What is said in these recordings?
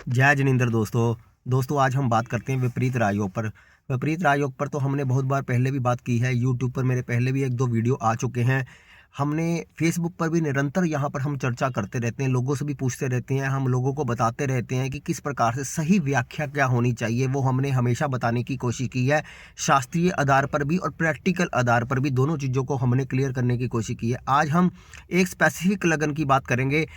जय जिनेंद्र दोस्तों आज हम बात करते हैं विपरीत राजयोग पर। विपरीत राजयोग पर तो हमने बहुत बार पहले भी बात की है। यूट्यूब पर मेरे पहले भी एक दो वीडियो आ चुके हैं। हमने फेसबुक पर भी निरंतर यहाँ पर हम चर्चा करते रहते हैं, लोगों से भी पूछते रहते हैं, हम लोगों को बताते रहते हैं कि किस प्रकार से सही व्याख्या क्या होनी चाहिए। वो हमने हमेशा बताने की कोशिश की है, शास्त्रीय आधार पर भी और प्रैक्टिकल आधार पर भी, दोनों चीज़ों को हमने क्लियर करने की कोशिश की है। आज हम एक स्पेसिफिक लगन की बात करेंगे।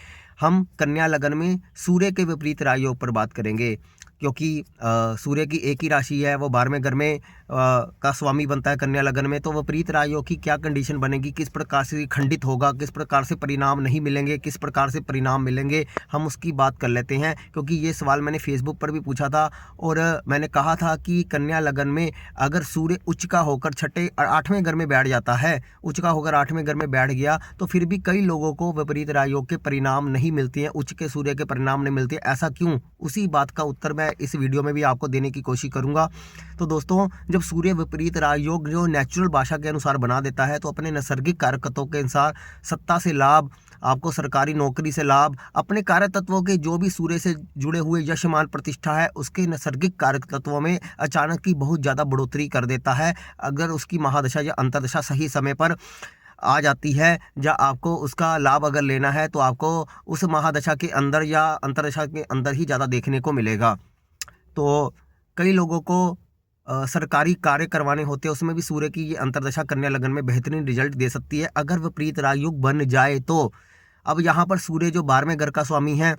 हम कन्या लगन में सूर्य के विपरीत राजयोग पर बात करेंगे, क्योंकि सूर्य की एक ही राशि है, वो 12वें घर में का स्वामी बनता है कन्या लगन में। तो विपरीत राजयोग की क्या कंडीशन बनेगी, किस प्रकार से खंडित होगा, किस प्रकार से परिणाम नहीं मिलेंगे, किस प्रकार से परिणाम मिलेंगे, हम उसकी बात कर लेते हैं। क्योंकि ये सवाल मैंने फेसबुक पर भी पूछा था और मैंने कहा था कि कन्या लगन में अगर सूर्य उच्च का होकर छठे और 8वें घर में बैठ जाता है, उच्च का होकर 8वें घर में बैठ गया, तो फिर भी कई लोगों को विपरीत राजयोग के परिणाम नहीं मिलते हैं, उच्च के सूर्य के परिणाम नहीं मिलते। ऐसा क्यों? उसी बात का उत्तर मैं इस वीडियो में भी आपको देने की कोशिश करूंगा। तो दोस्तों, जब सूर्य विपरीत राजयोग जो नेचुरल भाषा के अनुसार बना देता है, तो अपने नैसर्गिक कारकत्वों के अनुसार सत्ता से लाभ, आपको सरकारी नौकरी से लाभ, अपने कार्य तत्वों के जो भी सूर्य से जुड़े हुए यशमान प्रतिष्ठा है, उसके नैसर्गिक कारक तत्वों में अचानक की बहुत ज़्यादा बढ़ोतरी कर देता है। अगर उसकी महादशा या अंतर्दशा सही समय पर आ जाती है, या आपको उसका लाभ अगर लेना है, तो आपको उस महादशा के अंदर या अंतर्दशा के अंदर ही ज़्यादा देखने को मिलेगा। तो कई लोगों को सरकारी कार्य करवाने होते हैं, उसमें भी सूर्य की ये अंतर्दशा कन्या लगन में बेहतरीन रिजल्ट दे सकती है अगर विपरीत राजयोग बन जाए तो। अब यहाँ पर सूर्य जो 12वें घर का स्वामी है,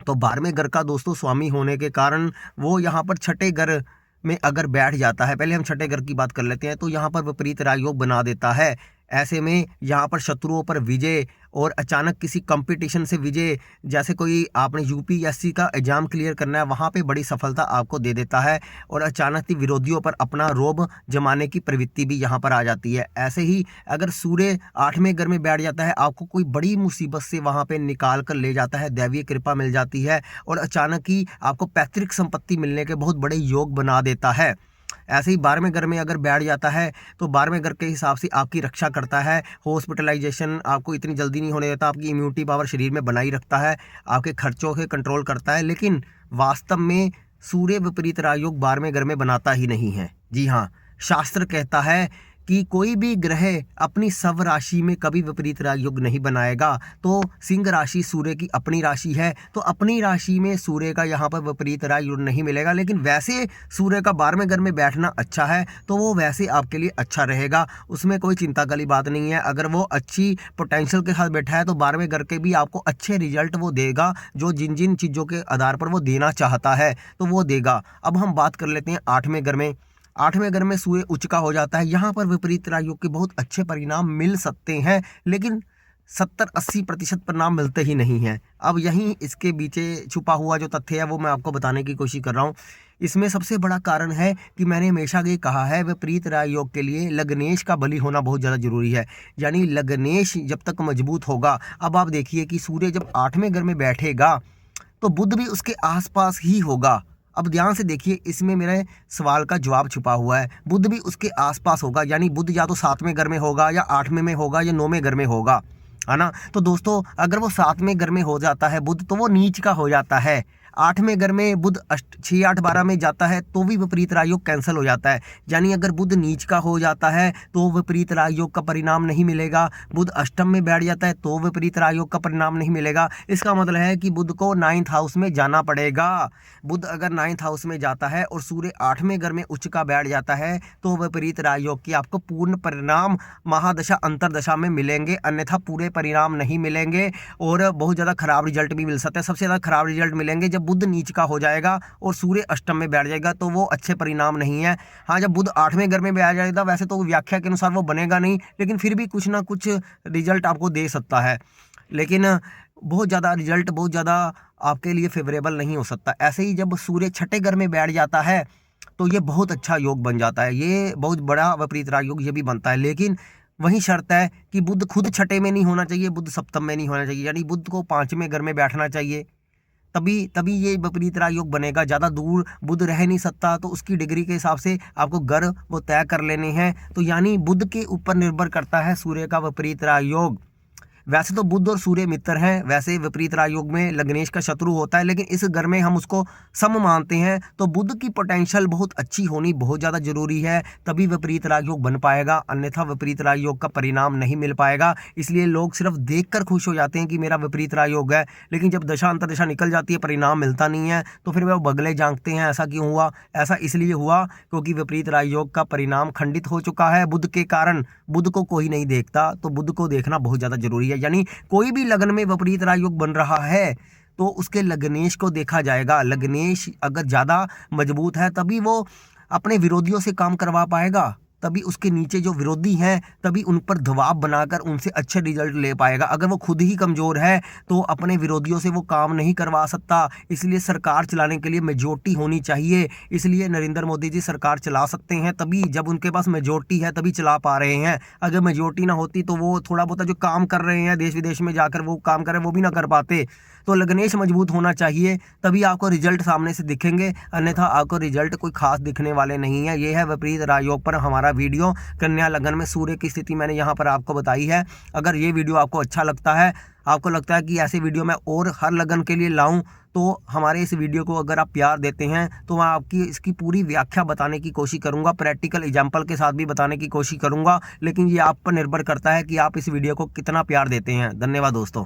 तो 12वें घर का दोस्तों स्वामी होने के कारण वो यहाँ पर छठे घर में अगर बैठ जाता है, पहले हम छठे घर की बात कर लेते हैं, तो यहाँ पर विपरीत राजयोग बना देता है। ऐसे में यहाँ पर शत्रुओं पर विजय और अचानक किसी कंपटीशन से विजय, जैसे कोई आपने यूपीएससी का एग्जाम क्लियर करना है, वहाँ पे बड़ी सफलता आपको दे देता है और अचानक ही विरोधियों पर अपना रोब जमाने की प्रवृत्ति भी यहाँ पर आ जाती है। ऐसे ही अगर सूर्य 8वें घर में बैठ जाता है, आपको कोई बड़ी मुसीबत से वहाँ पे निकाल कर ले जाता है, दैवीय कृपा मिल जाती है और अचानक ही आपको पैतृक संपत्ति मिलने के बहुत बड़े योग बना देता है। ऐसे ही 12वें घर में अगर बैठ जाता है, तो 12वें घर के हिसाब से आपकी रक्षा करता है, हॉस्पिटलाइजेशन आपको इतनी जल्दी नहीं होने देता, आपकी इम्यूनिटी पावर शरीर में बनाई रखता है, आपके खर्चों के कंट्रोल करता है। लेकिन वास्तव में सूर्य विपरीत राजयोग 12वें घर में बनाता ही नहीं है। जी हाँ, शास्त्र कहता है कि कोई भी ग्रह अपनी स्व राशि में कभी विपरीत राजयोग नहीं बनाएगा। तो सिंह राशि सूर्य की अपनी राशि है, तो अपनी राशि में सूर्य का यहाँ पर विपरीत राजयोग नहीं मिलेगा। लेकिन वैसे सूर्य का 12वें घर में बैठना अच्छा है, तो वो वैसे आपके लिए अच्छा रहेगा, उसमें कोई चिंता वाली बात नहीं है। अगर वो अच्छी पोटेंशियल के साथ बैठा है, तो 12वें घर के भी आपको अच्छे रिजल्ट वो देगा, जो जिन जिन चीज़ों के आधार पर वो देना चाहता है, तो वो देगा। अब हम बात कर लेते हैं 8वें घर में। 8वें घर में सूर्य उच्च का हो जाता है, यहाँ पर विपरीत राजयोग के बहुत अच्छे परिणाम मिल सकते हैं, लेकिन 70-80% परिणाम मिलते ही नहीं हैं। अब यहीं इसके पीछे छुपा हुआ जो तथ्य है, वो मैं आपको बताने की कोशिश कर रहा हूँ। इसमें सबसे बड़ा कारण है कि मैंने हमेशा ये कहा है, विपरीत राजयोग के लिए लग्नेश का बली होना बहुत ज़्यादा जरूरी है। यानी लग्नेश जब तक मजबूत होगा, अब आप देखिए कि सूर्य जब 8वें घर में बैठेगा, तो बुध भी उसके आसपास ही होगा। अब ध्यान से देखिए, इसमें मेरे सवाल का जवाब छुपा हुआ है। बुध भी उसके आसपास होगा, यानी बुध या तो 7वें घर में होगा, या 8वें में होगा, या 9वें घर में होगा, है ना। तो दोस्तों, अगर वो 7वें घर में हो जाता है बुध, तो वो नीच का हो जाता है। 8वें घर में बुध 6, 8, 12 में जाता है, तो भी विपरीत राजयोग कैंसिल हो जाता है। यानी अगर बुध नीच का हो जाता है, तो विपरीत राजयोग का परिणाम नहीं मिलेगा। बुध अष्टम में बैठ जाता है, तो विपरीत राजयोग का परिणाम नहीं मिलेगा। इसका मतलब है कि बुध को 9th हाउस में जाना पड़ेगा। बुध अगर 9th हाउस में जाता है और सूर्य 8वें घर में उच्च का बैठ जाता है, तो विपरीत राजयोग की आपको पूर्ण परिणाम महादशा अंतरदशा में मिलेंगे, अन्यथा पूरे परिणाम नहीं मिलेंगे और बहुत ज़्यादा खराब रिजल्ट भी मिल सकता है। सबसे ज़्यादा खराब रिजल्ट मिलेंगे जब बुध नीच का हो जाएगा और सूर्य अष्टम में बैठ जाएगा, तो वो अच्छे परिणाम नहीं है। हाँ, जब बुध 8वें घर में बैठ जाएगा, वैसे तो व्याख्या के अनुसार वो बनेगा नहीं, लेकिन फिर भी कुछ ना कुछ रिजल्ट आपको दे सकता है, लेकिन बहुत ज़्यादा रिजल्ट बहुत ज़्यादा आपके लिए फेवरेबल नहीं हो सकता। ऐसे ही जब सूर्य छठे घर में बैठ जाता है, तो ये बहुत अच्छा योग बन जाता है, ये बहुत बड़ा विपरीत राजयोग ये भी बनता है। लेकिन वही शर्त है कि बुध खुद छठे में नहीं होना चाहिए, बुध सप्तम में नहीं होना चाहिए, यानी बुध को 5वें घर में बैठना चाहिए, तभी ये विपरीत राजयोग बनेगा। ज़्यादा दूर बुध रह नहीं सकता, तो उसकी डिग्री के हिसाब से आपको घर वो तय कर लेने हैं। तो यानी बुध के ऊपर निर्भर करता है सूर्य का विपरीत राजयोग। वैसे तो बुध और सूर्य मित्र हैं, वैसे विपरीत राजयोग में लग्नेश का शत्रु होता है, लेकिन इस घर में हम उसको सम मानते हैं। तो बुध की पोटेंशियल बहुत अच्छी होनी बहुत ज़्यादा जरूरी है, तभी विपरीत राजयोग बन पाएगा, अन्यथा विपरीत राजयोग का परिणाम नहीं मिल पाएगा। इसलिए लोग सिर्फ देखकर खुश हो जाते हैं कि मेरा विपरीत राजयोग है, लेकिन जब दशा अंतर्दशा निकल जाती है, परिणाम मिलता नहीं है, तो फिर वो बगले झांकते हैं ऐसा क्यों हुआ। ऐसा इसलिए हुआ क्योंकि विपरीत राजयोग का परिणाम खंडित हो चुका है बुध के कारण। बुध को कोई नहीं देखता, तो बुध को देखना बहुत ज़्यादा जरूरी है। यानी कोई भी लग्न में विपरीत राजयोग बन रहा है तो उसके लग्नेश को देखा जाएगा। लग्नेश अगर ज़्यादा मजबूत है तभी वो अपने विरोधियों से काम करवा पाएगा, तभी उसके नीचे जो विरोधी हैं तभी उन पर दबाव बनाकर उनसे अच्छे रिजल्ट ले पाएगा। अगर वो खुद ही कमज़ोर है तो अपने विरोधियों से वो काम नहीं करवा सकता। इसलिए सरकार चलाने के लिए मेजोरिटी होनी चाहिए। इसलिए नरेंद्र मोदी जी सरकार चला सकते हैं तभी जब उनके पास मेजोरिटी है, तभी चला पा रहे हैं। अगर मेजोरिटी ना होती तो वो थोड़ा बहुत जो काम कर रहे हैं देश विदेश में जाकर वो काम कर रहे हैं वो भी ना कर पाते। तो लग्नेश मजबूत होना चाहिए, तभी आपको रिजल्ट सामने से दिखेंगे, अन्यथा आपको रिजल्ट कोई खास दिखने वाले नहीं है। ये है विपरीत राजयोग पर हमारा वीडियो। कन्या लगन में सूर्य की स्थिति मैंने यहाँ पर आपको बताई है। अगर ये वीडियो आपको अच्छा लगता है, आपको लगता है कि ऐसे वीडियो मैं और हर लगन के लिए लाऊं, तो हमारे इस वीडियो को अगर आप प्यार देते हैं तो मैं आपकी इसकी पूरी व्याख्या बताने की कोशिश करूंगा, प्रैक्टिकल एग्जांपल के साथ भी बताने की कोशिश करूंगा। लेकिन ये आप पर निर्भर करता है कि आप इस वीडियो को कितना प्यार देते हैं। धन्यवाद दोस्तों।